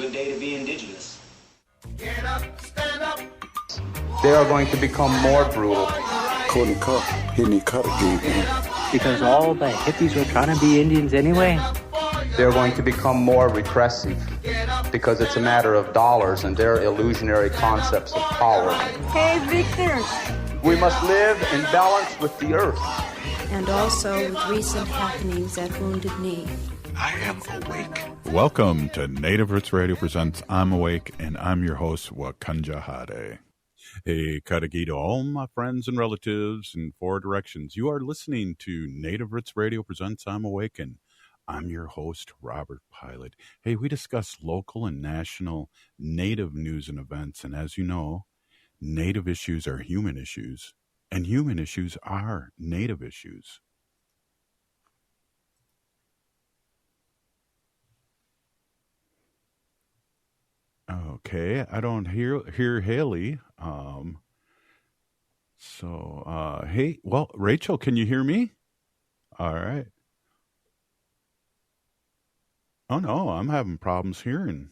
good day to be Indigenous. Get up, stand up. They are going to become more brutal. Couldn't cut. He didn't cut again. Because all the hippies were trying to be Indians anyway. They're going to become more repressive because it's a matter of dollars and their illusionary concepts of power. Hey, Victor. We must live in balance with the earth. And also with recent happenings at Wounded Knee. I am awake. Welcome to Native Roots Radio presents I'm Awake, and I'm your host, Wakanja Hade. Hey, Kadagi to all my friends and relatives in four directions. You are listening to Native Roots Radio presents I'm Awake, and I'm your host, Robert Pilot. Hey, we discuss local and national Native news and events, and as you know, Native issues are human issues, and human issues are Native issues. Okay, I don't hear Haley. Hey, well, Rachel, can you hear me? All right. Oh no, I'm having problems hearing.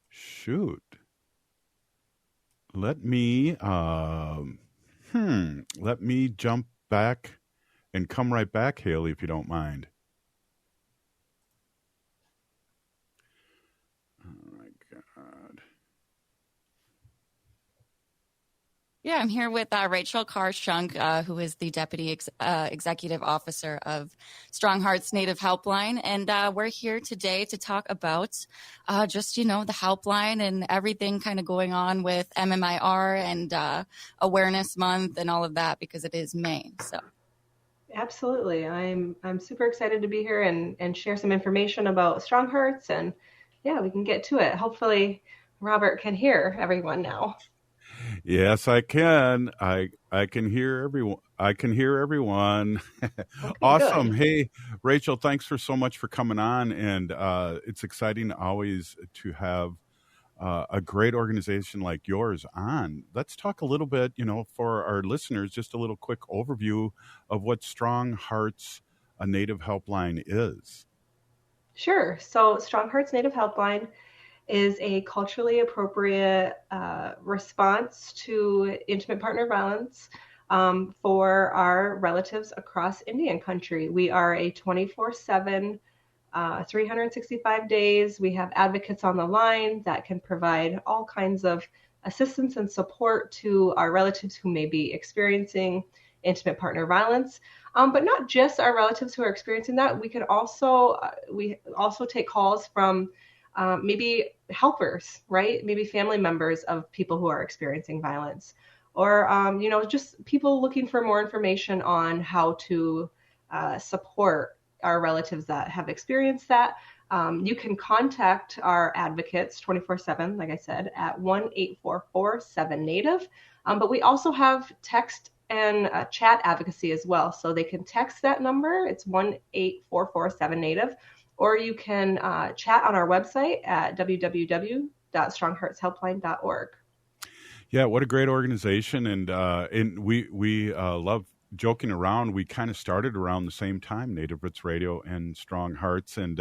Shoot. Let me jump back and come right back, Haley, if you don't mind. Oh my God. Yeah, I'm here with Rachel Carr-Shunk, who is the Deputy Executive Officer of StrongHearts Native Helpline. And we're here today to talk about the Helpline and everything kind of going on with MMIR and Awareness Month and all of that, because it is May. So, absolutely. I'm super excited to be here and share some information about StrongHearts. And yeah, we can get to it. Hopefully Robert can hear everyone now. Yes, I can. I can hear everyone. Okay, Awesome. good. Hey, Rachel, thanks so much for coming on. And it's exciting always to have a great organization like yours on. Let's talk a little bit, for our listeners, just a little quick overview of what StrongHearts, a Native Helpline, is. Sure. So StrongHearts Native Helpline is a culturally appropriate response to intimate partner violence for our relatives across Indian country. We are a 24/7, 365 days. We have advocates on the line that can provide all kinds of assistance and support to our relatives who may be experiencing intimate partner violence. But not just our relatives who are experiencing that. We also take calls from maybe helpers, right? Maybe family members of people who are experiencing violence, or, just people looking for more information on how to support our relatives that have experienced that. You can contact our advocates 24/7, like I said, at 1-844-7-NATIVE. But we also have text and chat advocacy as well. So they can text that number. It's 1-844-7-NATIVE. Or you can chat on our website at www.strongheartshelpline.org. Yeah, what a great organization. And we love joking around. We kind of started around the same time, Native Roots Radio and StrongHearts. And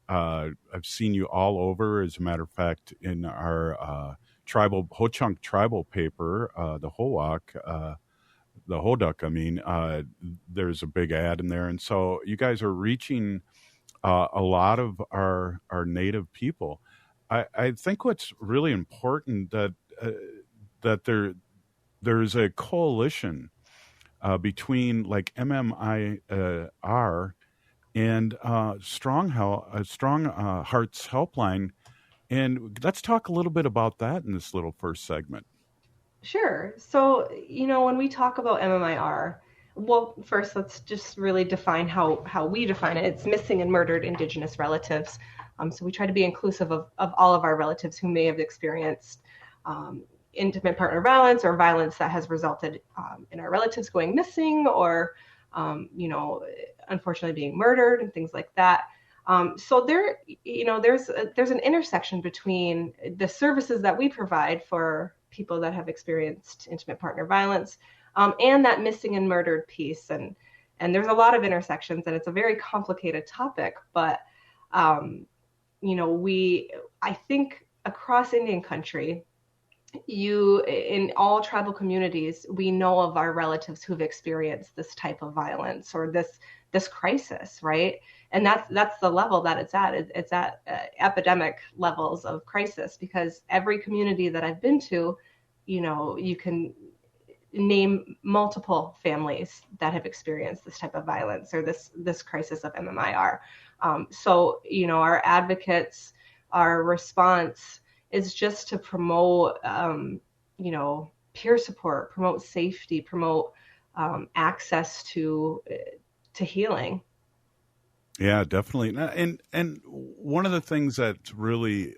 I've seen you all over. As a matter of fact, in our Ho-Chunk tribal paper, the Hoduk, there's a big ad in there. And so you guys are reaching a lot of our Native people. I think what's really important that there's a coalition between like MMIR and StrongHearts Helpline, and let's talk a little bit about that in this little first segment. Sure. So when we talk about MMIR, well, first, let's just really define how we define it. It's missing and murdered Indigenous relatives. So we try to be inclusive of all of our relatives who may have experienced intimate partner violence or violence that has resulted in our relatives going missing or, unfortunately being murdered and things like that. So there's an intersection between the services that we provide for people that have experienced intimate partner violence and that missing and murdered piece. And there's a lot of intersections, and it's a very complicated topic, but I think across Indian country, in all tribal communities, we know of our relatives who've experienced this type of violence or this crisis, right? And that's the level that it's at. It's at epidemic levels of crisis, because every community that I've been to, you can name multiple families that have experienced this type of violence or this crisis of MMIR. So our advocates, our response is just to promote, peer support, promote safety, promote access to healing. Yeah, definitely. And one of the things that's really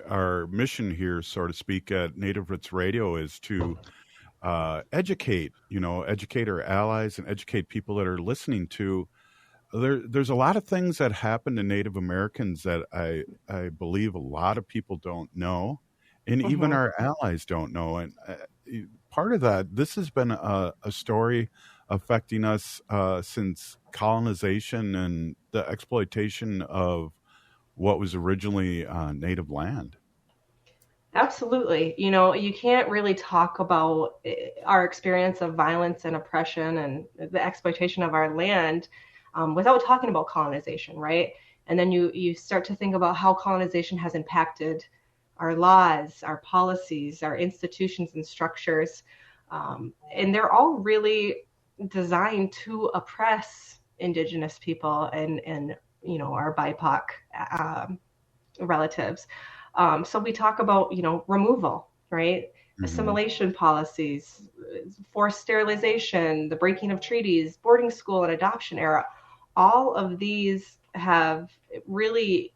our mission here, so to speak, at Native Roots Radio is to educate our allies and educate people that are listening to. There's a lot of things that happen to Native Americans that I believe a lot of people don't know, and even our allies don't know. And part of that, this has been a story affecting us since colonization and the exploitation of what was originally native land. Absolutely. You can't really talk about our experience of violence and oppression and the exploitation of our land without talking about colonization, right? And then you start to think about how colonization has impacted our laws, our policies, our institutions and structures. And they're all really designed to oppress Indigenous people and our BIPOC relatives. So we talk about, removal, right? Assimilation policies, forced sterilization, the breaking of treaties, boarding school and adoption era. All of these have really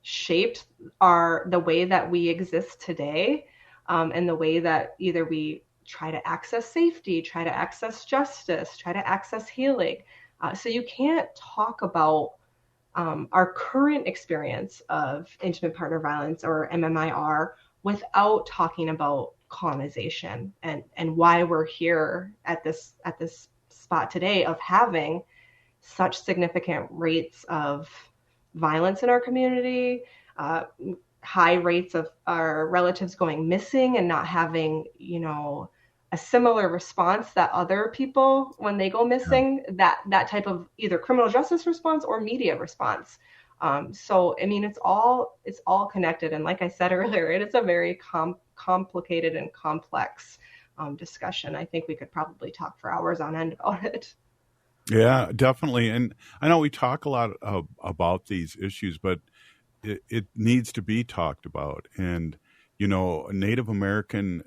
shaped the way that we exist today, and the way that either we try to access safety, try to access justice, try to access healing. So you can't talk about our current experience of intimate partner violence or MMIR without talking about colonization and why we're here at this spot today of having such significant rates of violence in our community, high rates of our relatives going missing and not having, a similar response that other people, when they go missing, that type of either criminal justice response or media response. So, I mean, it's all connected. And like I said earlier, it is a very complicated and complex discussion. I think we could probably talk for hours on end about it. Yeah, definitely. And I know we talk a lot about these issues, but it needs to be talked about. And Native American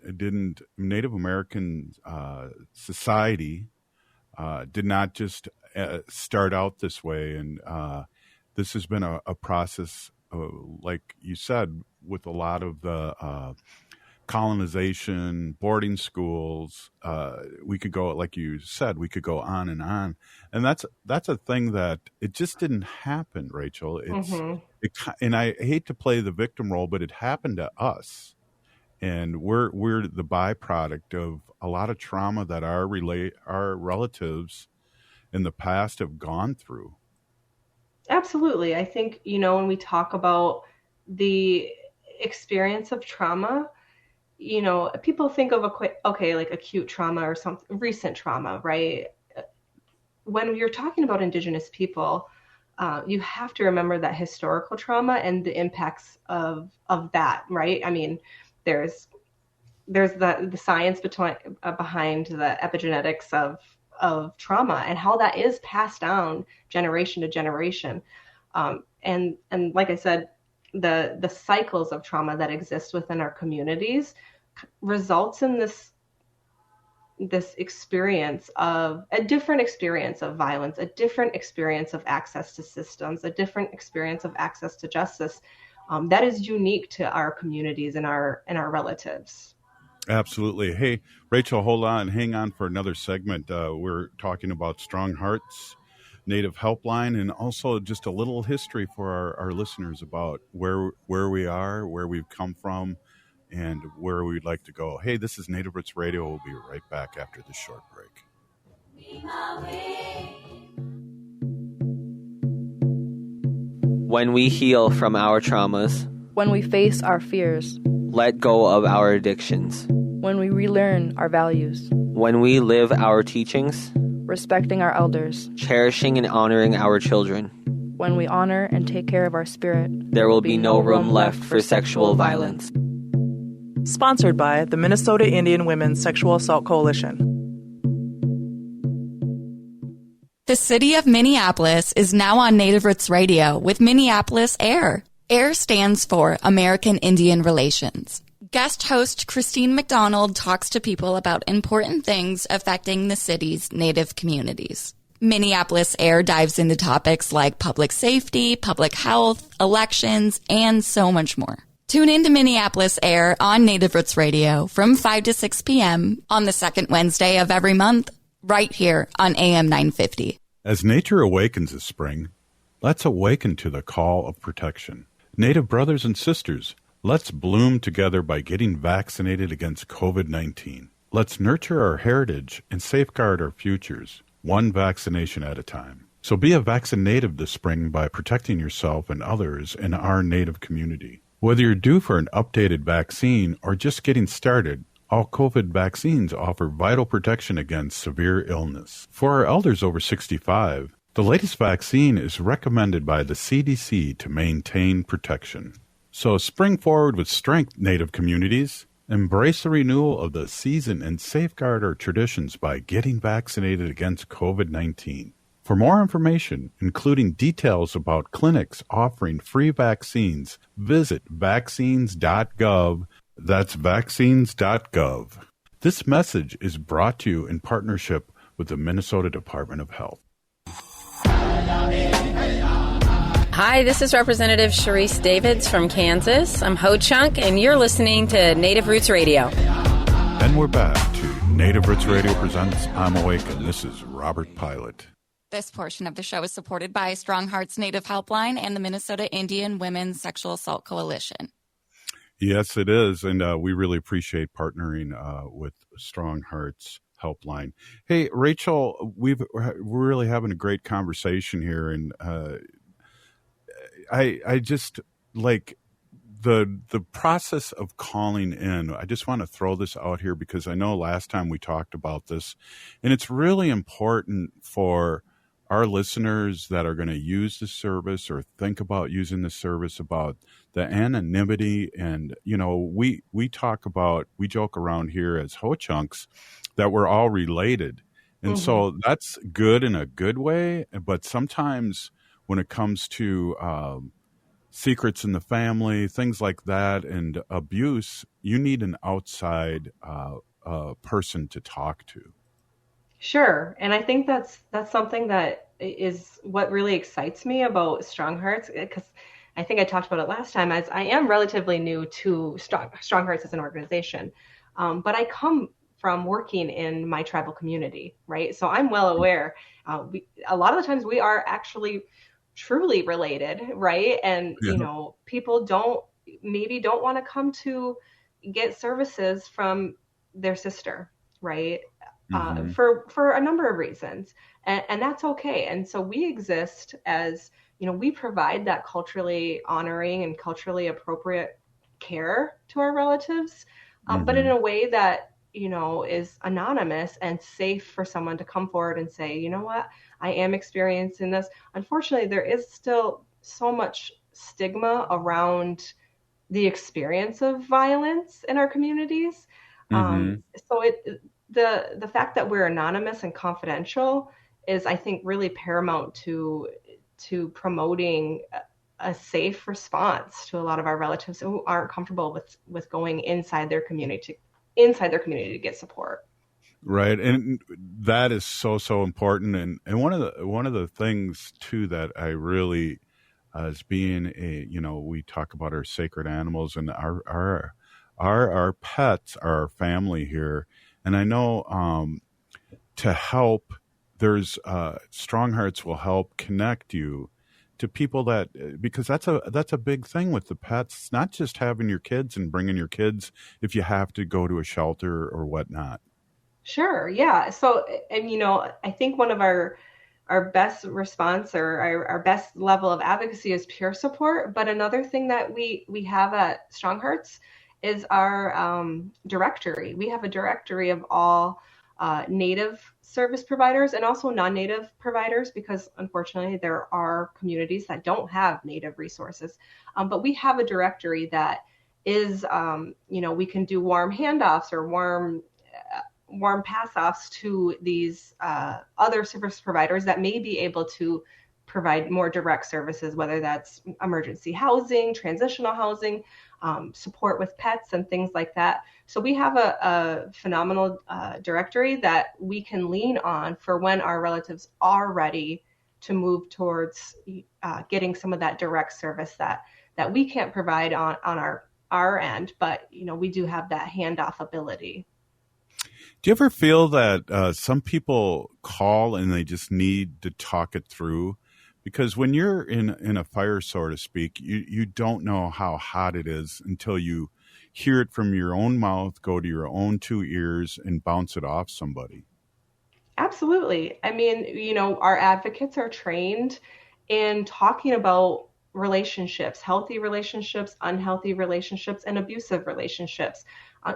society did not just start out this way, and this has been a process, like you said, with a lot of the colonization, boarding schools. We could go, like you said, we could go on, and that's a thing that it just didn't happen, Rachel. And I hate to play the victim role, but it happened to us, and we're the byproduct of a lot of trauma that our relatives in the past have gone through. Absolutely. I think, when we talk about the experience of trauma, people think of like acute trauma or something, recent trauma, right? When you're talking about Indigenous people, you have to remember that historical trauma and the impacts of that, right? I mean, there's the science behind the epigenetics of trauma and how that is passed down generation to generation. And like I said, the cycles of trauma that exist within our communities results in this experience of a different experience of violence, a different experience of access to systems, a different experience of access to justice that is unique to our communities and our relatives. Absolutely. Hey, Rachel, hold on, hang on for another segment. We're talking about StrongHearts Native Helpline, and also just a little history for our listeners about where we are, where we've come from, and where we'd like to go. Hey, this is Native Roots Radio. We'll be right back after this short break. When we heal from our traumas. When we face our fears. Let go of our addictions. When we relearn our values. When we live our teachings. Respecting our elders. Cherishing and honoring our children. When we honor and take care of our spirit. There will be no room left for sexual violence. Sponsored by the Minnesota Indian Women's Sexual Assault Coalition. The city of Minneapolis is now on Native Roots Radio with Minneapolis AIR. AIR stands for American Indian Relations. Guest host Christine McDonald talks to people about important things affecting the city's Native communities. Minneapolis AIR dives into topics like public safety, public health, elections, and so much more. Tune in to Minneapolis AIR on Native Roots Radio from 5 to 6 p.m. on the second Wednesday of every month, right here on AM 950. As nature awakens this spring, let's awaken to the call of protection. Native brothers and sisters, let's bloom together by getting vaccinated against COVID-19. Let's nurture our heritage and safeguard our futures, one vaccination at a time. So be a vaccinative this spring by protecting yourself and others in our Native community. Whether you're due for an updated vaccine or just getting started, all COVID vaccines offer vital protection against severe illness. For our elders over 65, the latest vaccine is recommended by the CDC to maintain protection. So spring forward with strength, Native communities. Embrace the renewal of the season and safeguard our traditions by getting vaccinated against COVID-19. For more information, including details about clinics offering free vaccines, visit vaccines.gov. That's vaccines.gov. This message is brought to you in partnership with the Minnesota Department of Health. Hi, this is Representative Sharice Davids from Kansas. I'm Ho-Chunk, and you're listening to Native Roots Radio. And we're back to Native Roots Radio presents I'm Awake, and this is Robert Pilot. This portion of the show is supported by StrongHearts Native Helpline and the Minnesota Indian Women's Sexual Assault Coalition. Yes, it is, and we really appreciate partnering with StrongHearts Helpline. Hey, Rachel, we're really having a great conversation here, and I just like the process of calling in. I just want to throw this out here because I know last time we talked about this, and it's really important for our listeners that are going to use the service or think about using the service about the anonymity. And, you know, we joke around here as Ho-Chunks that we're all related. And so that's good in a good way. But sometimes when it comes to secrets in the family, things like that, and abuse, you need an outside person to talk to. Sure. And I think that's something that is what really excites me about StrongHearts, because I think I talked about it last time, as I am relatively new to StrongHearts as an organization. But I come from working in my tribal community, right? So I'm well aware. A lot of the times we are actually truly related, right? And, you know, people don't want to come to get services from their sister, right? For a number of reasons. And that's okay. And so we exist as, you know, we provide that culturally honoring and culturally appropriate care to our relatives, but in a way that, you know, is anonymous and safe for someone to come forward and say, you know what, I am experiencing this. Unfortunately, there is still so much stigma around the experience of violence in our communities. So the fact that we're anonymous and confidential is, I think, really paramount to promoting a safe response to a lot of our relatives who aren't comfortable with going inside their community to get support. Right, and that is so important. And one of the things too that I really, as being a, you know, we talk about our sacred animals, and our pets are our family here. And I know to help, there's StrongHearts will help connect you to people that, because that's a big thing with the pets. It's not just having your kids and bringing your kids if you have to go to a shelter or whatnot. Sure, yeah. So, and you know, I think one of our best response or our best level of advocacy is peer support. But another thing that we have at StrongHearts is our directory. We have a directory of all Native service providers and also non-Native providers, because unfortunately there are communities that don't have Native resources. But we have a directory that is, we can do warm handoffs or warm pass-offs to these other service providers that may be able to provide more direct services, whether that's emergency housing, transitional housing, support with pets and things like that. So we have a phenomenal directory that we can lean on for when our relatives are ready to move towards getting some of that direct service that we can't provide on our end, but we do have that handoff ability. Do you ever feel that some people call and they just need to talk it through? Because when you're in a fire, so to speak, you don't know how hot it is until you hear it from your own mouth, go to your own two ears, and bounce it off somebody. Absolutely. I mean, our advocates are trained in talking about relationships, healthy relationships, unhealthy relationships, and abusive relationships.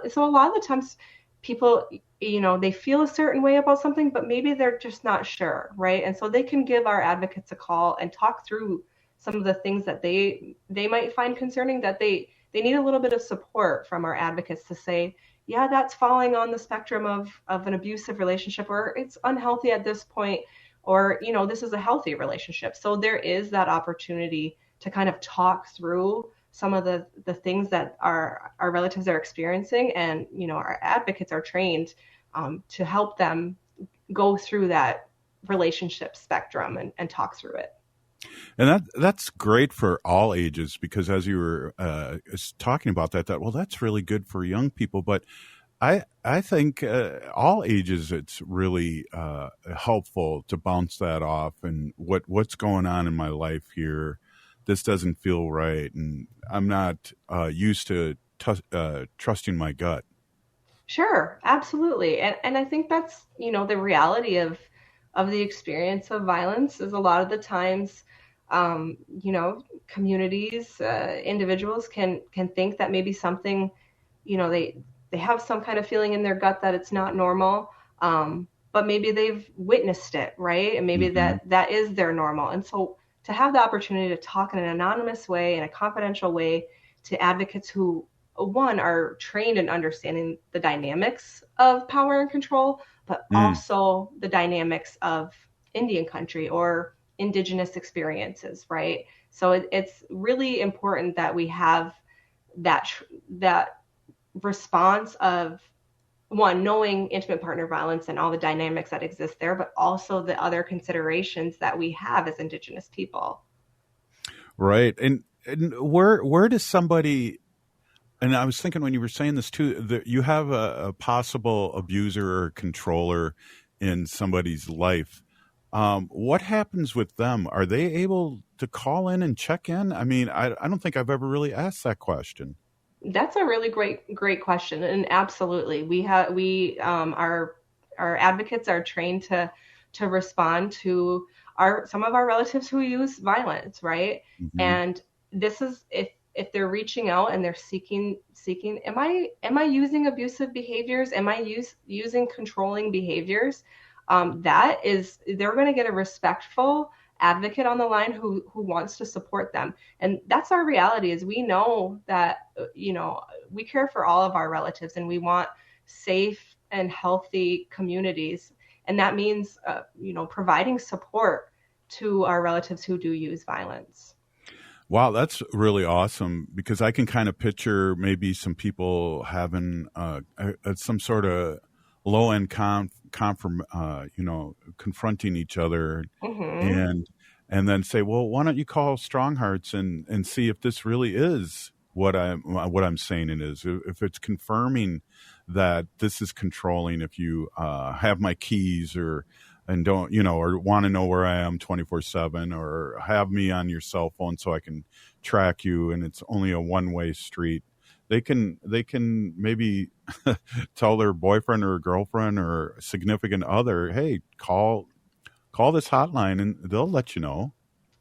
So a lot of the times people, they feel a certain way about something, but maybe they're just not sure, right? And so they can give our advocates a call and talk through some of the things that they might find concerning, that they need a little bit of support from our advocates to say, yeah, that's falling on the spectrum of an abusive relationship, or it's unhealthy at this point, or, this is a healthy relationship. So there is that opportunity to kind of talk through some of the things that our relatives are experiencing, and our advocates are trained to help them go through that relationship spectrum and talk through it. And that's great for all ages, because as you were talking about that, well, that's really good for young people. But I think all ages, it's really helpful to bounce that off and what's going on in my life here. This doesn't feel right, and I'm not used to trusting my gut. Sure, absolutely. And I think that's, the reality of the experience of violence is a lot of the times, communities, individuals can think that maybe something, they have some kind of feeling in their gut that it's not normal, but maybe they've witnessed it, right? And maybe that is their normal. And so to have the opportunity to talk in an anonymous way, in a confidential way, to advocates who, one, are trained in understanding the dynamics of power and control, but also the dynamics of Indian country or indigenous experiences, right? So it's really important that we have that response of, one, knowing intimate partner violence and all the dynamics that exist there, but also the other considerations that we have as Indigenous people. Right. And where does somebody, and I was thinking when you were saying this too, that you have a possible abuser or controller in somebody's life. What happens with them? Are they able to call in and check in? I mean, I don't think I've ever really asked that question. That's a really great question, and absolutely, our advocates are trained to respond to some of our relatives who use violence, right? Mm-hmm. And this is if they're reaching out and they're seeking, am I using abusive behaviors? Am I using controlling behaviors? They're going to get a respectful advocate on the line who wants to support them. And that's our reality, is we know that, we care for all of our relatives and we want safe and healthy communities. And that means, providing support to our relatives who do use violence. Wow, that's really awesome, because I can kind of picture maybe some people having some sort of low-end confronting each other, mm-hmm. and then say, well, why don't you call StrongHearts and see if this really is what I'm saying it is, if it's confirming that this is controlling, if you have my keys and don't, or want to know where I am 24/7, or have me on your cell phone so I can track you, and it's only a one-way street. They can maybe tell their boyfriend or girlfriend or significant other, hey, call call this hotline and they'll let you know.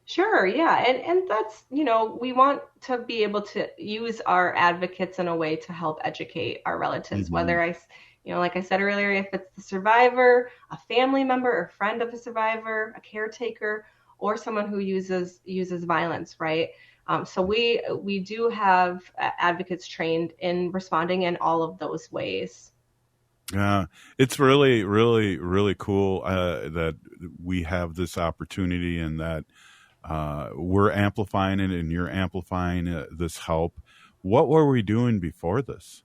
Sure, yeah. And that's, we want to be able to use our advocates in a way to help educate our relatives, whether like I said earlier, if it's the survivor, a family member or friend of a survivor, a caretaker, or someone who uses violence, right? So we do have advocates trained in responding in all of those ways. It's really, really, really cool that we have this opportunity and that we're amplifying it and you're amplifying this help. What were we doing before this?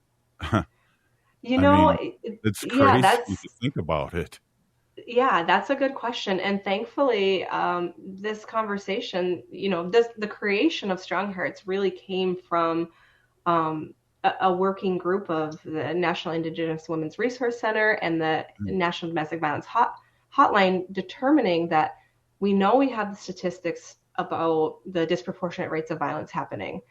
It's crazy to think about it. Yeah, that's a good question. And thankfully, this conversation, the creation of StrongHearts really came from a working group of the National Indigenous Women's Resource Center and the National Domestic Violence Hotline, determining that we know we have the statistics about the disproportionate rates of violence happening,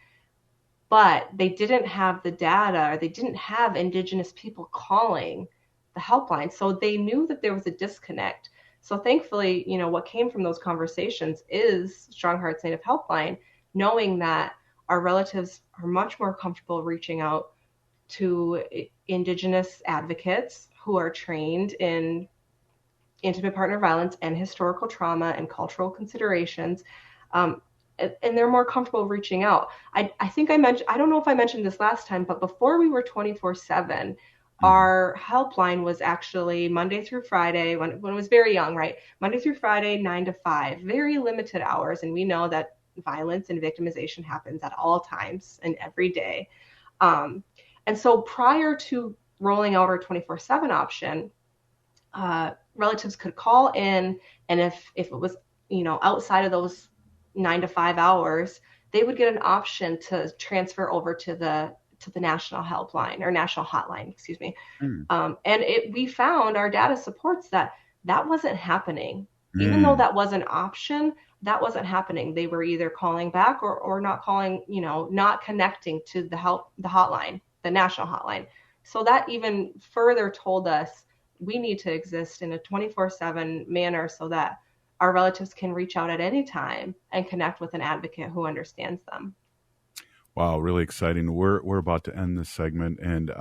but they didn't have the data, or they didn't have Indigenous people calling the helpline. So they knew that there was a disconnect. So thankfully, what came from those conversations is StrongHearts Native Helpline, knowing that our relatives are much more comfortable reaching out to Indigenous advocates who are trained in intimate partner violence and historical trauma and cultural considerations. And they're more comfortable reaching out. I think I mentioned, I don't know if I mentioned this last time, but before we were 24/7, our helpline was actually Monday through Friday, when it was very young, right? Monday through Friday, 9 to 5, very limited hours. And we know that violence and victimization happens at all times and every day. And so prior to rolling out our 24/7 option, relatives could call in, and if it was, outside of those 9 to 5 hours, they would get an option to transfer over to the national helpline or national hotline, excuse me. And we found our data supports that wasn't happening. Even though that was an option, that wasn't happening. They were either calling back or not calling, not connecting to the hotline, the national hotline. So that even further told us we need to exist in a 24/7 manner so that our relatives can reach out at any time and connect with an advocate who understands them. Wow, really exciting. We're about to end this segment, and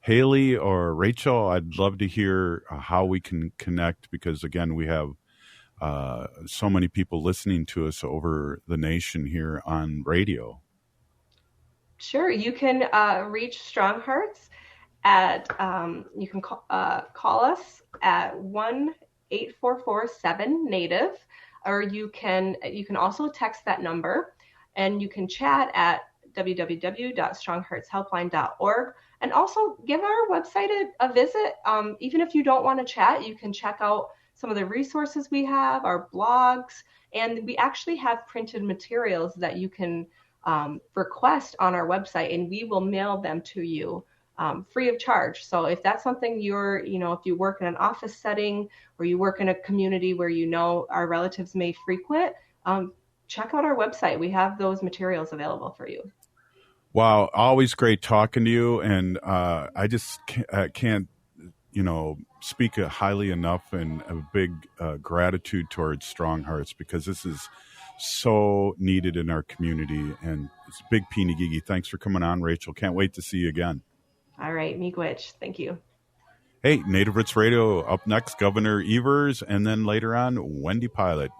Haley or Rachel, I'd love to hear how we can connect, because again, we have so many people listening to us over the nation here on radio. Sure, you can reach StrongHearts at you can call us at 1-844-7-NATIVE, or you can also text that number, and you can chat at www.strongheartshelpline.org, and also give our website a visit. Even if you don't want to chat, you can check out some of the resources we have, our blogs, and we actually have printed materials that you can request on our website, and we will mail them to you free of charge. So if that's something if you work in an office setting or you work in a community where our relatives may frequent, check out our website. We have those materials available for you. Wow, always great talking to you, and I just can't speak highly enough, and a big gratitude towards StrongHearts, because this is so needed in our community, and it's a big Pinigigi. Thanks for coming on, Rachel. Can't wait to see you again. All right, Miigwech. Thank you. Hey, Native Roots Radio, up next, Governor Evers, and then later on, Wendy Pilot.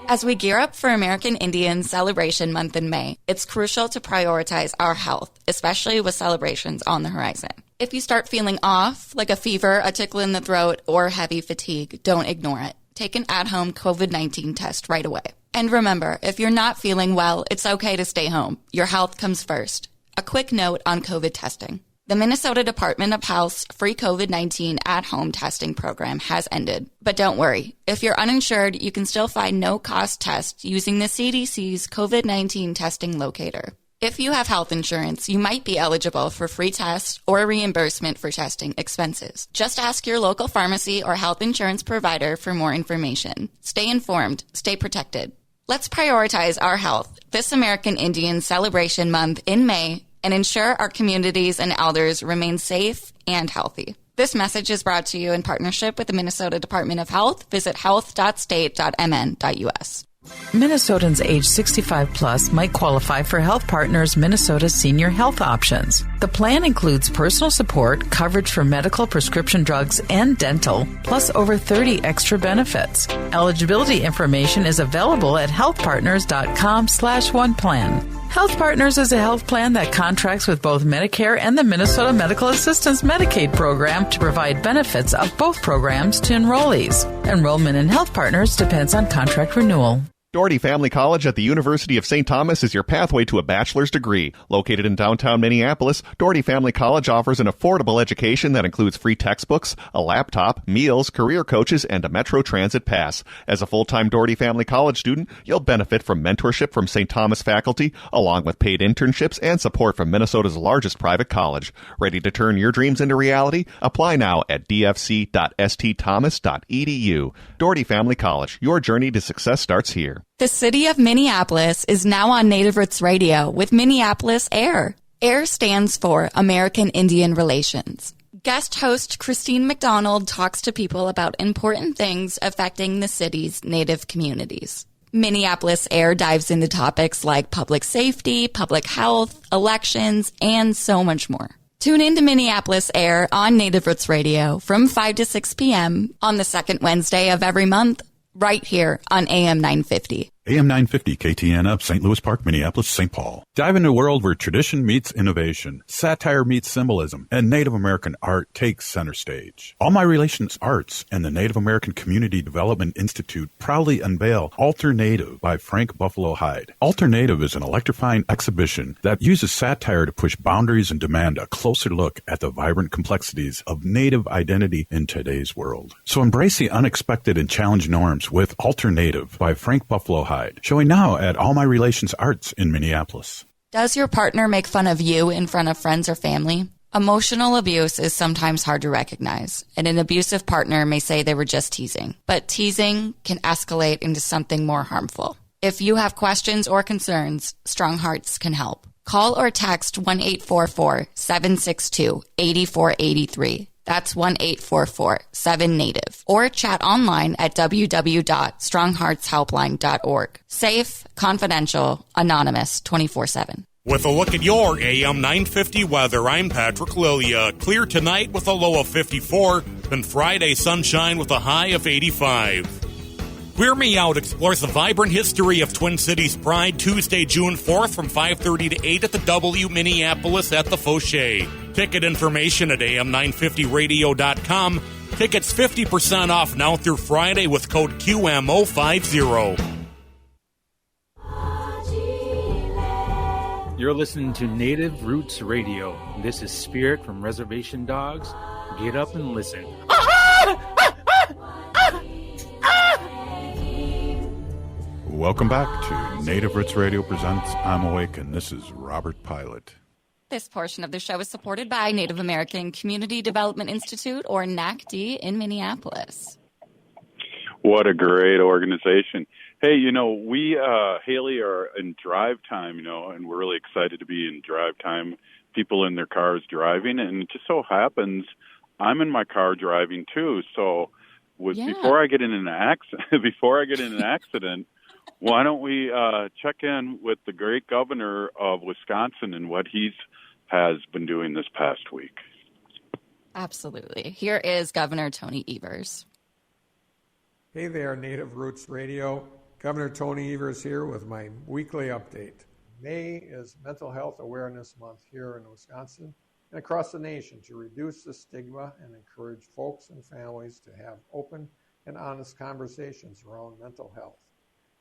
As we gear up for American Indian Celebration Month in May, it's crucial to prioritize our health, especially with celebrations on the horizon. If you start feeling off, like a fever, a tickle in the throat, or heavy fatigue, don't ignore it. Take an at-home COVID-19 test right away. And remember, if you're not feeling well, it's okay to stay home. Your health comes first. A quick note on COVID testing. The Minnesota Department of Health's free COVID-19 at-home testing program has ended. But don't worry. If you're uninsured, you can still find no-cost tests using the CDC's COVID-19 testing locator. If you have health insurance, you might be eligible for free tests or reimbursement for testing expenses. Just ask your local pharmacy or health insurance provider for more information. Stay informed. Stay protected. Let's prioritize our health this American Indian Celebration Month in May and ensure our communities and elders remain safe and healthy. This message is brought to you in partnership with the Minnesota Department of Health. Visit health.state.mn.us. Minnesotans age 65 plus might qualify for Health Partners Minnesota Senior Health Options. The plan includes personal support, coverage for medical, prescription drugs, and dental, plus over 30 extra benefits. Eligibility information is available at healthpartners.com/oneplan. Health Partners is a health plan that contracts with both Medicare and the Minnesota Medical Assistance Medicaid program to provide benefits of both programs to enrollees. Enrollment in Health Partners depends on contract renewal. Doherty Family College at the University of St. Thomas is your pathway to a bachelor's degree. Located in downtown Minneapolis, Doherty Family College offers an affordable education that includes free textbooks, a laptop, meals, career coaches, and a Metro Transit pass. As a full-time Doherty Family College student, you'll benefit from mentorship from St. Thomas faculty, along with paid internships and support from Minnesota's largest private college. Ready to turn your dreams into reality? Apply now at dfc.stthomas.edu. Doherty Family College, your journey to success starts here. The city of Minneapolis is now on Native Roots Radio with Minneapolis AIR. AIR stands for American Indian Relations. Guest host Christine McDonald talks to people about important things affecting the city's Native communities. Minneapolis AIR dives into topics like public safety, public health, elections, and so much more. Tune in to Minneapolis AIR on Native Roots Radio from 5 to 6 p.m. on the second Wednesday of every month, right here on AM 950. AM 950 KTN up, St. Louis Park, Minneapolis, St. Paul. Dive into a world where tradition meets innovation, satire meets symbolism, and Native American art takes center stage. All My Relations Arts and the Native American Community Development Institute proudly unveil Alternative by Frank Buffalo Hyde. Alternative is an electrifying exhibition that uses satire to push boundaries and demand a closer look at the vibrant complexities of Native identity in today's world. So embrace the unexpected and challenge norms with Alternative by Frank Buffalo Hyde. Showing now at All My Relations Arts in Minneapolis. Does your partner make fun of you in front of friends or family? Emotional abuse is sometimes hard to recognize, and an abusive partner may say they were just teasing. But teasing can escalate into something more harmful. If you have questions or concerns, StrongHearts can help. Call or text 1-844-762-8483. That's 1-844-7-NATIVE. Or chat online at www.strongheartshelpline.org. Safe, confidential, anonymous, 24/7. With a look at your AM 950 weather, I'm Patrick Lilia. Clear tonight with a low of 54, then Friday sunshine with a high of 85. Queer Me Out explores the vibrant history of Twin Cities Pride Tuesday, June 4th from 5:30 to 8 at the W Minneapolis at the Fauché. Ticket information at am950radio.com. Tickets 50% off now through Friday with code QMO50. You're listening to Native Roots Radio. This is Spirit from Reservation Dogs. Get up and listen. Welcome back to Native Roots Radio presents I'm Awake, and this is Robert Pilot. This portion of the show is supported by Native American Community Development Institute, or NACD, in Minneapolis. What a great organization. Hey, we, Haley, are in drive time, and we're really excited to be in drive time, people in their cars driving, and it just so happens I'm in my car driving too, so before I get in an accident, why don't we check in with the great governor of Wisconsin and what he has been doing this past week? Absolutely. Here is Governor Tony Evers. Hey there, Native Roots Radio. Governor Tony Evers here with my weekly update. May is Mental Health Awareness Month here in Wisconsin and across the nation to reduce the stigma and encourage folks and families to have open and honest conversations around mental health.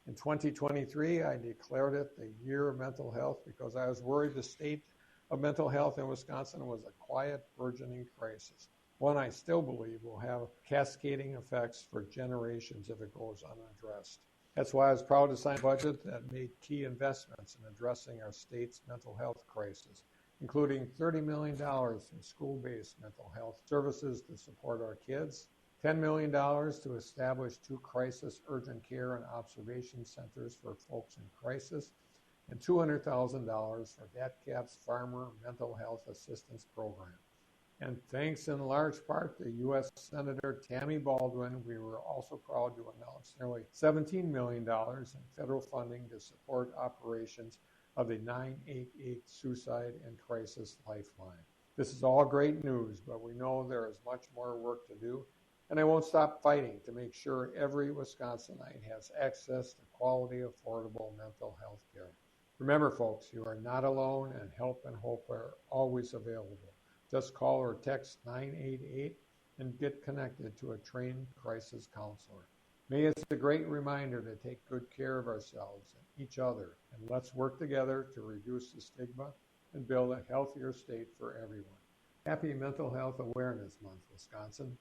In 2023, I declared it the Year of Mental Health because I was worried the state of mental health in Wisconsin was a quiet, burgeoning crisis, one I still believe will have cascading effects for generations if it goes unaddressed. That's why I was proud to sign a budget that made key investments in addressing our state's mental health crisis, including $30 million in school-based mental health services to support our kids, $10 million to establish 2 crisis urgent care and observation centers for folks in crisis, and $200,000 for DATCAP's Farmer Mental Health Assistance Program. And thanks in large part to U.S. Senator Tammy Baldwin, we were also proud to announce nearly $17 million in federal funding to support operations of the 988 Suicide and Crisis Lifeline. This is all great news, but we know there is much more work to do, and I won't stop fighting to make sure every Wisconsinite has access to quality, affordable mental health care. Remember, folks, you are not alone, and help and hope are always available. Just call or text 988 and get connected to a trained crisis counselor. May it's a great reminder to take good care of ourselves and each other, and let's work together to reduce the stigma and build a healthier state for everyone. Happy Mental Health Awareness Month, Wisconsin.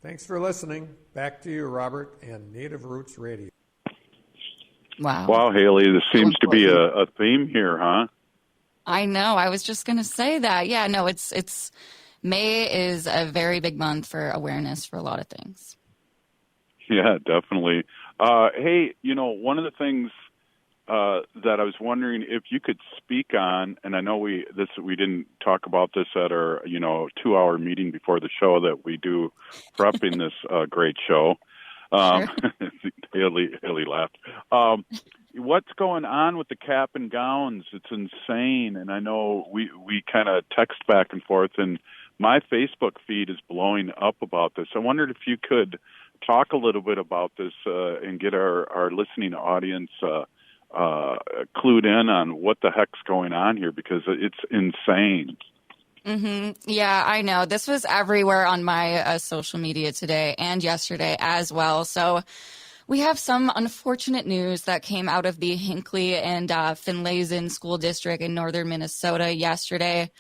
Thanks for listening. Back to you, Robert, and Native Roots Radio. Wow. Wow, Haley, there seems to be a theme here, huh? I know. I was just going to say that. Yeah, no, it's May is a very big month for awareness for a lot of things. Yeah, definitely. Hey, one of the things that I was wondering if you could speak on, and I know we didn't talk about this at our 2-hour meeting before the show that we do prepping this great show. Sure. Haley laughed. What's going on with the cap and gowns? It's insane, and I know we kind of text back and forth, and my Facebook feed is blowing up about this. I wondered if you could talk a little bit about this and get our listening audience clued in on what the heck's going on here, because it's insane. Mm-hmm. Yeah, I know. This was everywhere on my social media today and yesterday as well. So we have some unfortunate news that came out of the Hinckley and Finlayson School District in northern Minnesota yesterday.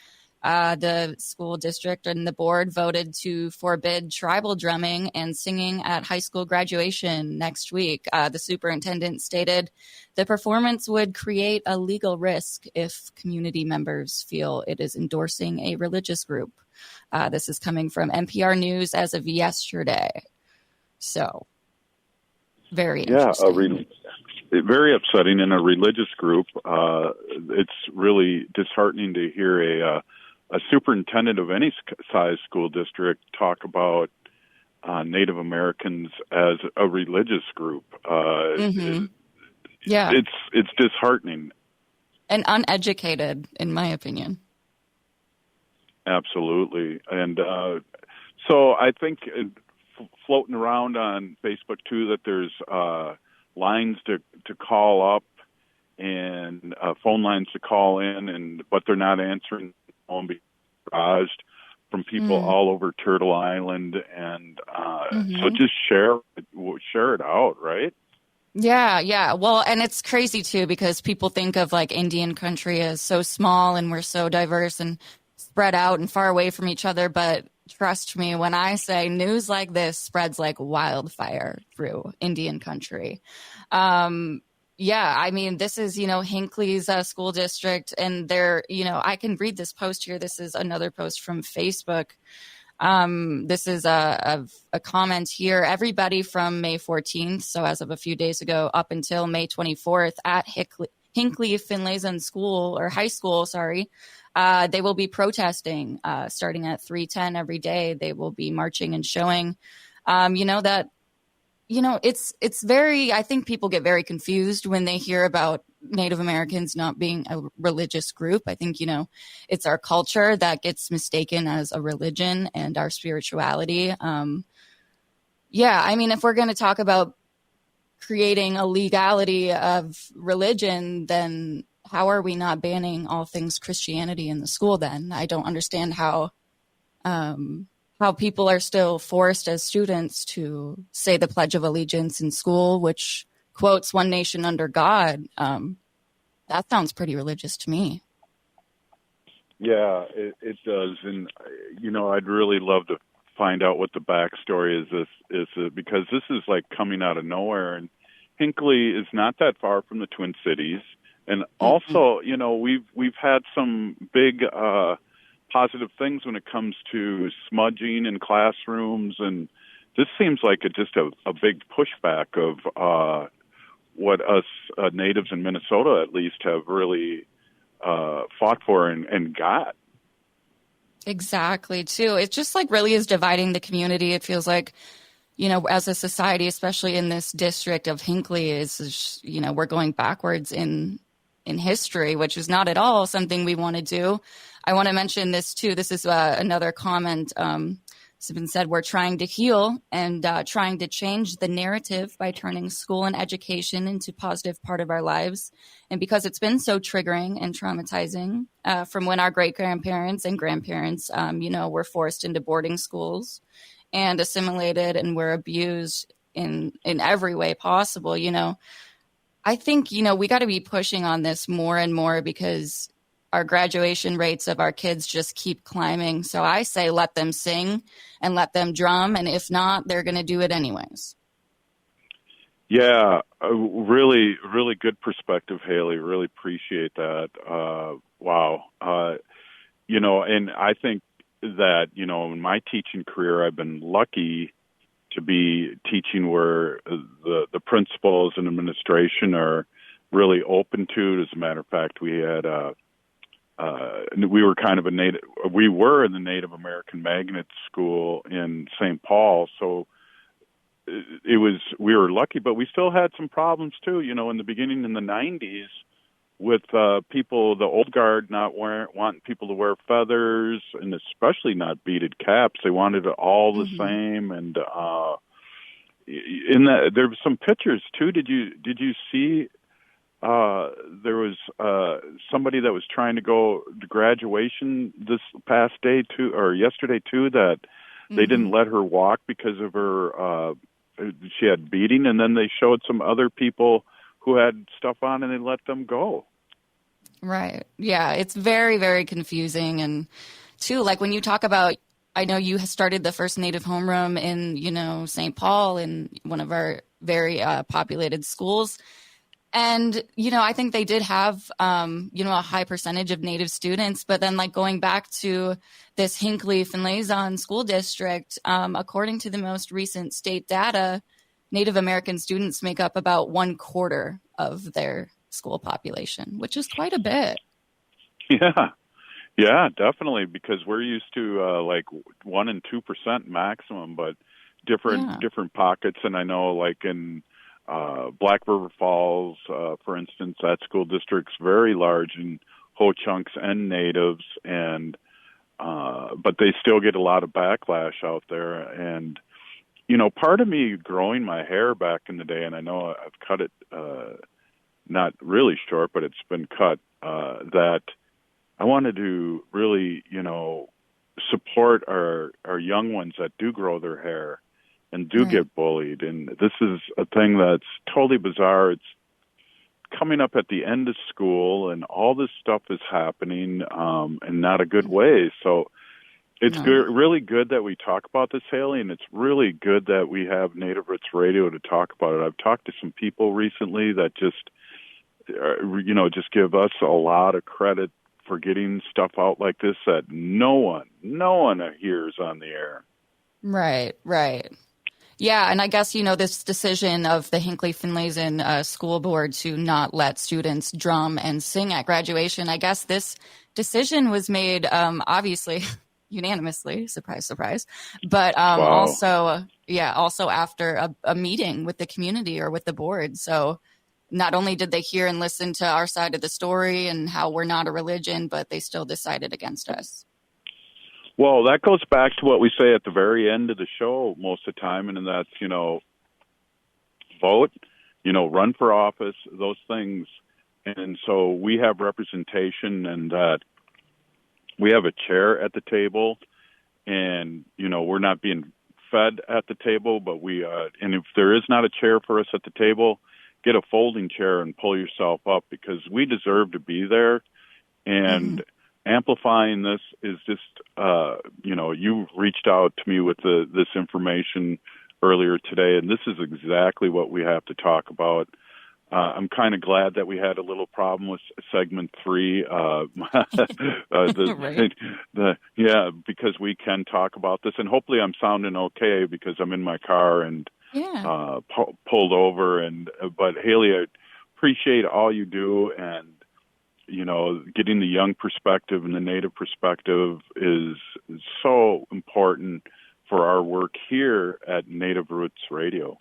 The school district and the board voted to forbid tribal drumming and singing at high school graduation next week. The superintendent stated the performance would create a legal risk if community members feel it is endorsing a religious group. This is coming from NPR News as of yesterday. So, very interesting. Very upsetting in a religious group. It's really disheartening to hear a superintendent of any size school district talk about Native Americans as a religious group. Yeah, it's disheartening and uneducated, in my opinion. Absolutely, and so I think floating around on Facebook too that there's lines to call up and phone lines to call in, but they're not answering. And be barraged from people all over Turtle Island, and so just share it out, right? Yeah. Well, and it's crazy too because people think of like Indian country as so small and we're so diverse and spread out and far away from each other. But trust me when I say news like this spreads like wildfire through Indian country. Yeah, I mean, this is, Hinckley's school district, and they're, I can read this post here. This is another post from Facebook. This is a comment here. Everybody from May 14th, so as of a few days ago, up until May 24th at Hinckley Finlayson School, or high school, they will be protesting starting at 3:10 every day. They will be marching and showing, it's very, I think people get very confused when they hear about Native Americans not being a religious group. I think, it's our culture that gets mistaken as a religion and our spirituality. If we're going to talk about creating a legality of religion, then how are we not banning all things Christianity in the school then? I don't understand how people are still forced as students to say the Pledge of Allegiance in school, which quotes one nation under God. That sounds pretty religious to me. Yeah, it does. And, I'd really love to find out what the backstory is because this is like coming out of nowhere. And Hinckley is not that far from the Twin Cities. And also, we've had some big positive things when it comes to smudging in classrooms, and this seems like just a big pushback of what us natives in Minnesota at least have really fought for and got. Exactly, too. It just like really is dividing the community. It feels like, as a society, especially in this district of Hinckley, is we're going backwards in history, which is not at all something we want to do. I want to mention this too. This is another comment. It's been said we're trying to heal and trying to change the narrative by turning school and education into a positive part of our lives. And because it's been so triggering and traumatizing from when our great-grandparents and grandparents, were forced into boarding schools and assimilated and were abused in every way possible, I think, we got to be pushing on this more and more because our graduation rates of our kids just keep climbing. So I say let them sing and let them drum. And if not, they're going to do it anyways. Yeah, really, really good perspective, Haley. Really appreciate that. Wow. And I think that, in my teaching career, I've been lucky to be teaching where the principals and administration are really open to it. As a matter of fact, we had we were in the Native American Magnet School in St. Paul, so we were lucky, but we still had some problems too. In the beginning in the 90s, with people, the old guard not wanting people to wear feathers, and especially not beaded caps. They wanted it all the same, and in that there were some pictures too. Did you see? There was somebody that was trying to go to graduation this past day too, or yesterday too, that they didn't let her walk because of her. She had beading, and then they showed some other people who had stuff on, and they let them go. Right. Yeah, it's very, very confusing, and too, like when you talk about. I know you started the first Native homeroom in, St. Paul, in one of our very populated schools. And, I think they did have, a high percentage of Native students. But then, like, going back to this Hinckley-Finlayson school district, according to the most recent state data, Native American students make up about 1/4 of their school population, which is quite a bit. Yeah, definitely, because we're used to 1% and 2% maximum, but different pockets. And I know, like in Black River Falls, for instance, that school district's very large in Ho-Chunks and Natives, and but they still get a lot of backlash out there. And part of me growing my hair back in the day, and I know I've cut it not really short, but it's been cut. That I wanted to really, support our young ones that do grow their hair and do get bullied. And this is a thing that's totally bizarre. It's coming up at the end of school, and all this stuff is happening in not a good way. So it's really good that we talk about this, Haley, and it's really good that we have Native Roots Radio to talk about it. I've talked to some people recently that just give us a lot of credit for getting stuff out like this that no one hears on the air. Right. Yeah, and I guess, this decision of the Hinckley-Finlayson school board to not let students drum and sing at graduation, I guess this decision was made, obviously, unanimously, surprise, surprise, but also after a meeting with the community or with the board. So not only did they hear and listen to our side of the story and how we're not a religion, but they still decided against us. Well, that goes back to what we say at the very end of the show most of the time, and that's, vote, run for office, those things. And so we have representation, and that we have a chair at the table, and, we're not being fed at the table, but and if there is not a chair for us at the table, get a folding chair and pull yourself up, because we deserve to be there. And amplifying this is just, you reached out to me with this information earlier today, and this is exactly what we have to talk about. I'm kind of glad that we had a little problem with segment 3, because we can talk about this, and hopefully I'm sounding okay because I'm in my car and pulled over. But Haley, I appreciate all you do, and getting the young perspective and the Native perspective is so important for our work here at Native Roots Radio.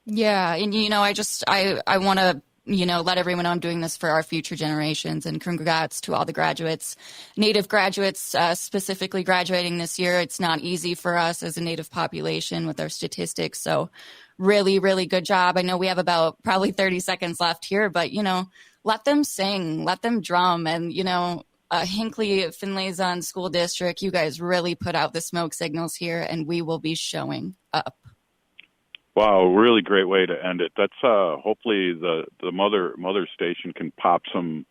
Yeah, and I want to let everyone know I'm doing this for our future generations, and congrats to all the graduates, Native graduates specifically graduating this year. It's not easy for us as a Native population with our statistics, so really, really good job. I know we have about probably 30 seconds left here, but let them sing, let them drum, and Hinckley Finlayson School District, you guys really put out the smoke signals here, and we will be showing up. Wow, really great way to end it. That's hopefully the mother station can pop some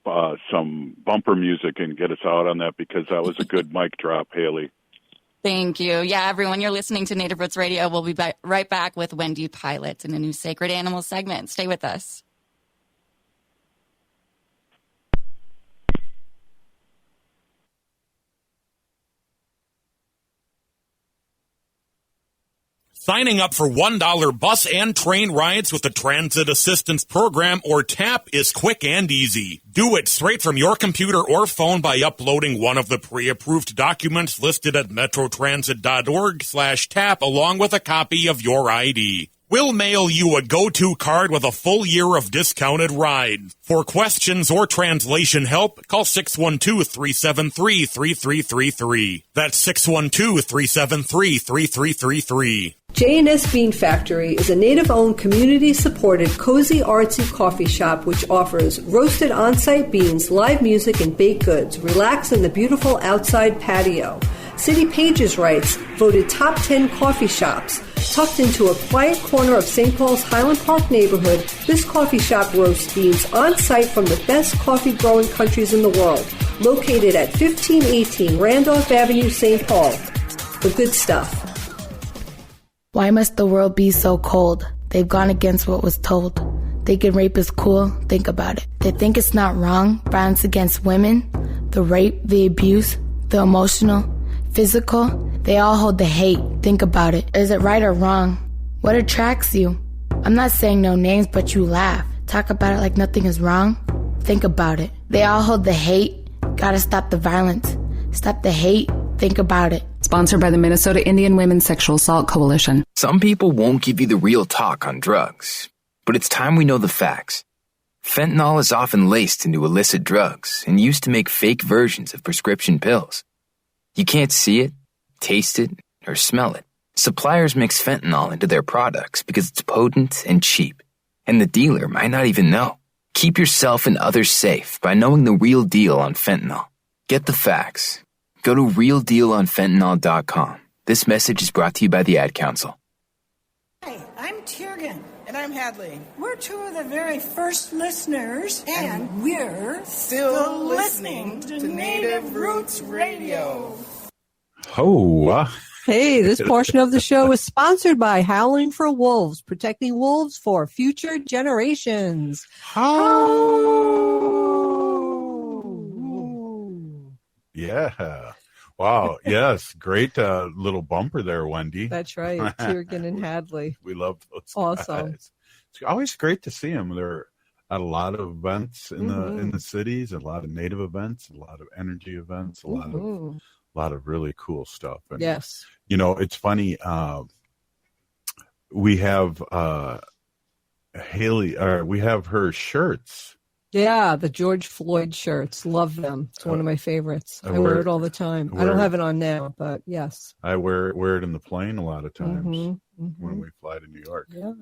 bumper music and get us out on that, because that was a good mic drop, Haley. Thank you. Yeah, everyone, you're listening to Native Roots Radio. We'll be right back with Wendy Pilot in a new Sacred Animals segment. Stay with us. Signing up for $1 bus and train rides with the Transit Assistance Program, or TAP, is quick and easy. Do it straight from your computer or phone by uploading one of the pre-approved documents listed at metrotransit.org/TAP along with a copy of your ID. We'll mail you a go-to card with a full year of discounted rides. For questions or translation help, call 612-373-3333. That's 612-373-3333. J&S Bean Factory is a Native-owned, community-supported, cozy, artsy coffee shop which offers roasted on-site beans, live music, and baked goods. Relax in the beautiful outside patio. City Pages writes, voted top 10 coffee shops. Tucked into a quiet corner of St. Paul's Highland Park neighborhood, this coffee shop roasts beans on-site from the best coffee-growing countries in the world. Located at 1518 Randolph Avenue, St. Paul. The good stuff. Why must the world be so cold? They've gone against what was told. Thinking rape is cool? Think about it. They think it's not wrong, violence against women, the rape, the abuse, the emotional, physical. They all hold the hate. Think about it. Is it right or wrong? What attracts you? I'm not saying no names, but you laugh. Talk about it like nothing is wrong. Think about it. They all hold the hate. Gotta stop the violence. Stop the hate. Think about it. Sponsored by the Minnesota Indian Women's Sexual Assault Coalition. Some people won't give you the real talk on drugs, but it's time we know the facts. Fentanyl is often laced into illicit drugs and used to make fake versions of prescription pills. You can't see it, taste it, or smell it. Suppliers mix fentanyl into their products because it's potent and cheap, and the dealer might not even know. Keep yourself and others safe by knowing the real deal on fentanyl. Get the facts. Go to realdealonfentanyl.com. This message is brought to you by the Ad Council. Hi, I'm Tiergan. And I'm Hadley. We're two of the very first listeners, and we're still listening to Native Roots Radio. Oh, Hey, this portion of the show is sponsored by Howling for Wolves, protecting wolves for future generations. Yeah. Wow. Yes. Great little bumper there, Wendy. That's right. Tiergan and Hadley. We love those Awesome. guys. It's always great to see them. They're at a lot of events in the cities, a lot of Native events, a lot of energy events, a lot of really cool stuff. And, yes. You know, it's funny. We have Haley, we have her shirts. Yeah, the George Floyd shirts. Love them. It's one of my favorites. I wear it all the time. I don't have it on now, but yes. I wear it in the plane a lot of times when we fly to New York. Yeah,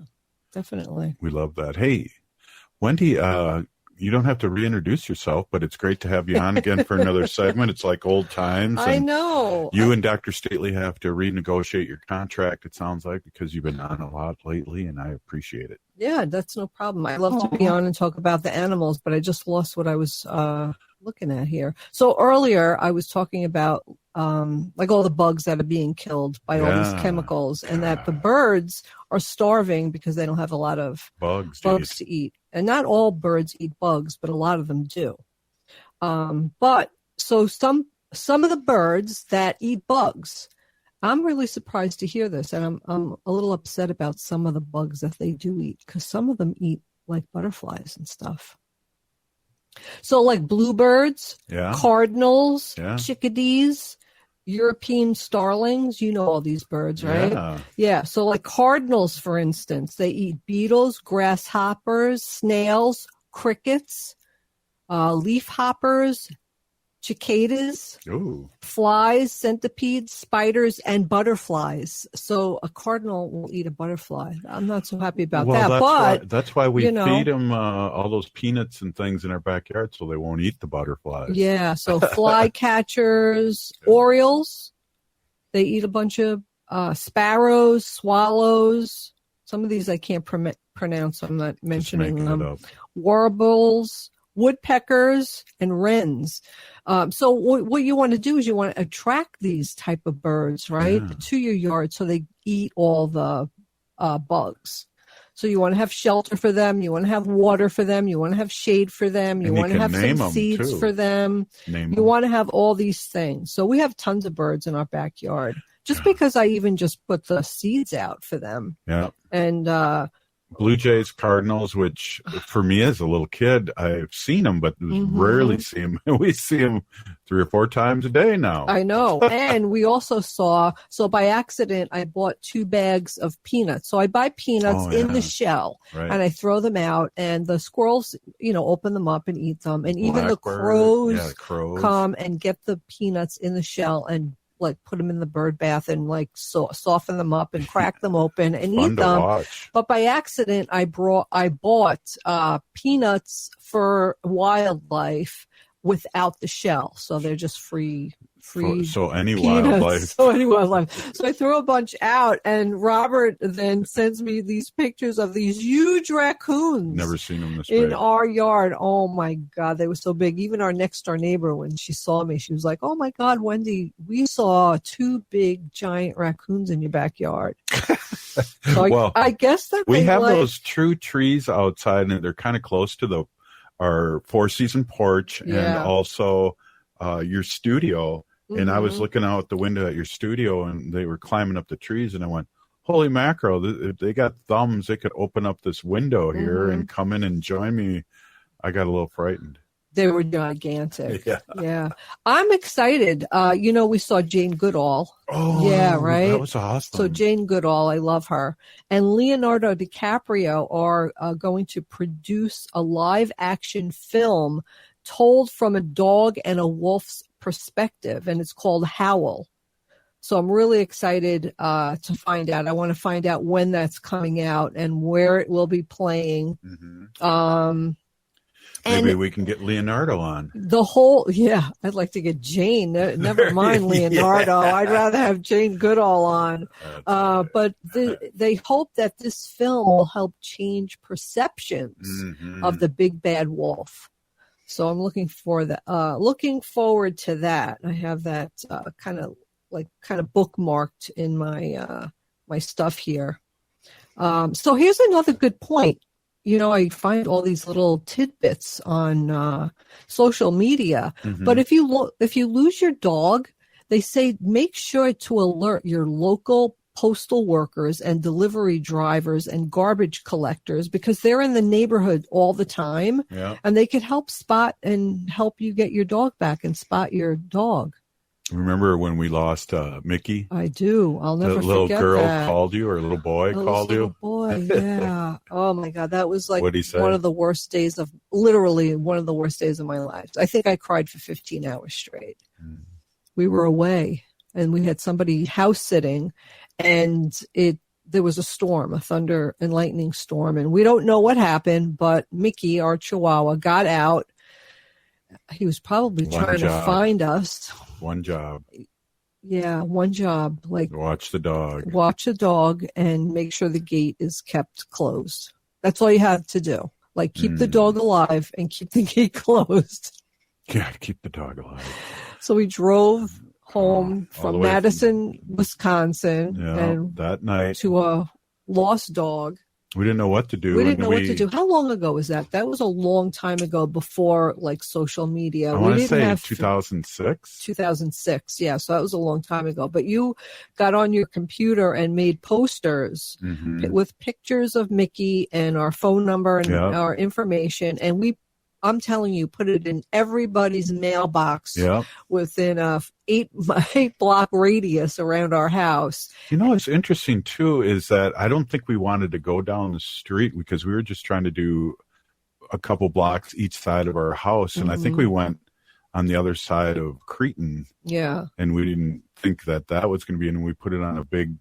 definitely. We love that. Hey, Wendy, you don't have to reintroduce yourself, but it's great to have you on again for another segment. It's like old times. I know. You and Dr. Stately have to renegotiate your contract, it sounds like, because you've been on a lot lately, and I appreciate it. Yeah, that's no problem. I love to be on and talk about the animals, but I just lost what I was looking at here. So earlier I was talking about like all the bugs that are being killed by all these chemicals, and that the birds are starving because they don't have a lot of bugs to eat. And not all birds eat bugs, but a lot of them do. But so some of the birds that eat bugs, I'm really surprised to hear this, and I'm a little upset about some of the bugs that they do eat, because some of them eat like butterflies and stuff. So like bluebirds, Yeah. cardinals, Yeah. chickadees, European starlings. You know all these birds, right? Yeah. Yeah. So like cardinals, for instance, they eat beetles, grasshoppers, snails, crickets, leaf hoppers, cicadas, Ooh. flies, centipedes, spiders, and butterflies. So a cardinal will eat a butterfly. I'm not so happy about that. But that's why we you know, feed them all those peanuts and things in our backyard so they won't eat the butterflies. yeah. So flycatchers, orioles, they eat a bunch of sparrows, swallows. Some of these I can't pronounce, so I'm not mentioning making it them. up. Warbles, woodpeckers, and wrens. So what you want to do is you want to attract these type of birds, right, to your yard so they eat all the bugs. So you want to have shelter for them. You want to have water for them. You want to have shade for them. You want to have some seeds for them. You want to have all these things. So we have tons of birds in our backyard just because I even just put the seeds out for them. Yeah. And Blue Jays, Cardinals, which for me as a little kid, I've seen them, but rarely see them. We see them 3 or 4 times a day now. I know. And we also saw, so by accident, I bought 2 bags of peanuts. So I buy peanuts in the shell and I throw them out, and the squirrels, open them up and eat them. And even the crows come and get the peanuts in the shell and put them in the bird bath and soften them up and crack them open and eat them. Watch. But by accident, I bought peanuts for wildlife without the shell, so they're just free. So any peanuts. wildlife. So any wildlife. So I threw a bunch out, and Robert then sends me these pictures of these huge raccoons. Never seen them this in big. our yard. Oh my God, they were so big. Even our next door neighbor, when she saw me, she was like, "Oh my God, Wendy, we saw 2 big giant raccoons in your backyard." So I guess that we have those true trees outside, and they're kind of close to our 4-season porch and also your studio. And I was looking out the window at your studio, and they were climbing up the trees, and I went, holy mackerel, if they got thumbs, they could open up this window here and come in and join me. I got a little frightened. They were gigantic. Yeah. I'm excited. We saw Jane Goodall. Oh, yeah, right? That was awesome. So Jane Goodall, I love her. And Leonardo DiCaprio are going to produce a live action film told from a dog and a wolf's perspective, and it's called Howl. So I'm really excited to find out. I want to find out when that's coming out and where it will be playing. Maybe we can get Leonardo on. I'd like to get Jane. Never mind Leonardo. I'd rather have Jane Goodall on. But they hope that this film will help change perceptions of the big bad wolf. So I'm looking forward to that. I have that kind of bookmarked in my my stuff here. So here's another good point. I find all these little tidbits on social media. But if you lose your dog, they say make sure to alert your local postal workers and delivery drivers and garbage collectors, because they're in the neighborhood all the time, and they could help spot and help you get your dog back and spot your dog. Remember when we lost Mickey? I do. I'll never forget that. The little girl called you, or a little boy called you? Little boy, yeah. Oh my God, that was What'd he say? one of the worst days of my life. I think I cried for 15 hours straight. We were away, and we had somebody house sitting, and there was a storm, a thunder and lightning storm, and we don't know what happened, but Mickey, our Chihuahua, got out. He was probably trying to find us. One job. Yeah, one job. Watch the dog. Watch the dog and make sure the gate is kept closed. That's all you have to do. Keep the dog alive and keep the gate closed. Yeah, keep the dog alive. So we drove home from Madison, Wisconsin, and that night to a lost dog. We didn't know what to do. What to do. How long ago was that? That was a long time ago, before social media. I want to say 2006. 2006, yeah. So that was a long time ago. But you got on your computer and made posters with pictures of Mickey and our phone number and our information, and we I'm telling you, put it in everybody's mailbox within a 8-block radius around our house. You know, what's interesting too is that I don't think we wanted to go down the street because we were just trying to do a couple blocks each side of our house. And I think we went on the other side of Cretan. Yeah. And we didn't think that was going to be, and we put it on a big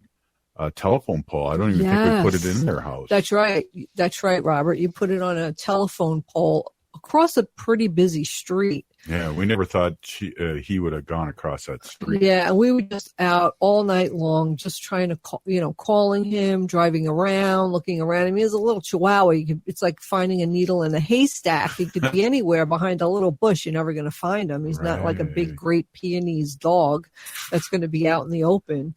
telephone pole. I don't even think we put it in their house. That's right. That's right, Robert. You put it on a telephone pole across a pretty busy street. Yeah, we never thought he would have gone across that street. Yeah, and we were just out all night long, just trying to call, calling him, driving around, looking around. I mean, he's a little chihuahua. It's like finding a needle in a haystack. He could be anywhere behind a little bush. You're never going to find him. He's not like a big, great Pyrenees dog that's going to be out in the open.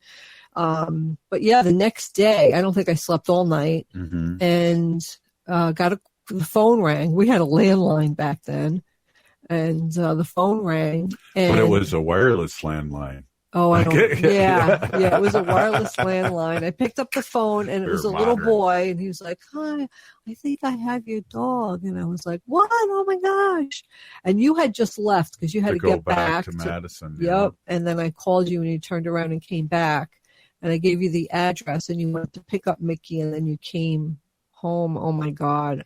But yeah, the next day, I don't think I slept all night, and the phone rang. We had a landline back then. And the phone rang. But it was a wireless landline. Oh, I don't. Yeah, it was a wireless landline. I picked up the phone, and it was a little boy, and he was like, "Hi, I think I have your dog." And I was like, "What? Oh my gosh!" And you had just left because you had to go get back to Madison. Yep. And then I called you, and you turned around and came back, and I gave you the address, and you went to pick up Mickey, and then you came home. Oh my God.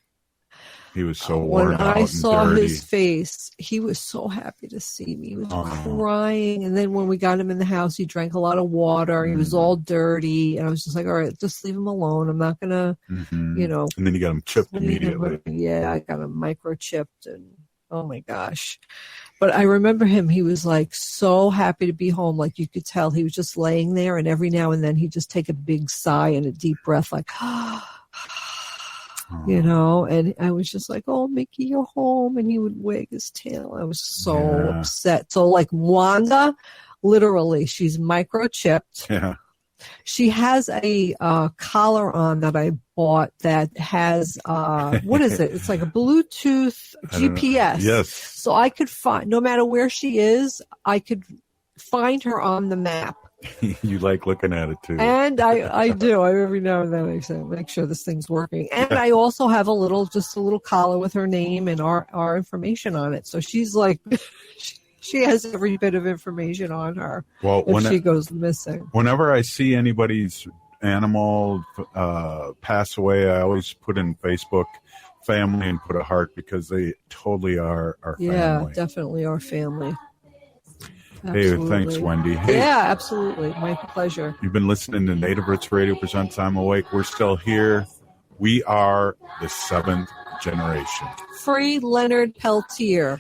He was so worn out and When I saw dirty. his face, he was so happy to see me. He was crying. And then when we got him in the house, he drank a lot of water. He was all dirty. And I was just like, all right, just leave him alone. I'm not going to, And then you got him chipped immediately. Yeah, I got him microchipped. And oh my gosh. But I remember him. He was like so happy to be home. Like you could tell he was just laying there. And every now and then he'd just take a big sigh and a deep breath like, and I was just like, oh, Mickey, you're home. And he would wag his tail. I was so upset. So like Wanda, literally, she's microchipped. Yeah. She has a collar on that I bought that has, what is it? It's like a Bluetooth GPS. Yes. So I could find, no matter where she is, I could find her on the map. You like looking at it too. And I do. Every now and then I say, make sure this thing's working. And I also have a little collar with her name and our information on it. So she's like, she has every bit of information on her if she goes missing. Whenever I see anybody's animal pass away, I always put in Facebook family and put a heart because they totally are our family. Yeah, definitely our family. Absolutely. Hey, thanks, Wendy. Hey, yeah, absolutely. My pleasure. You've been listening to Native Roots Radio presents I'm Awake. We're still here. We are the 7th generation. Free Leonard Peltier.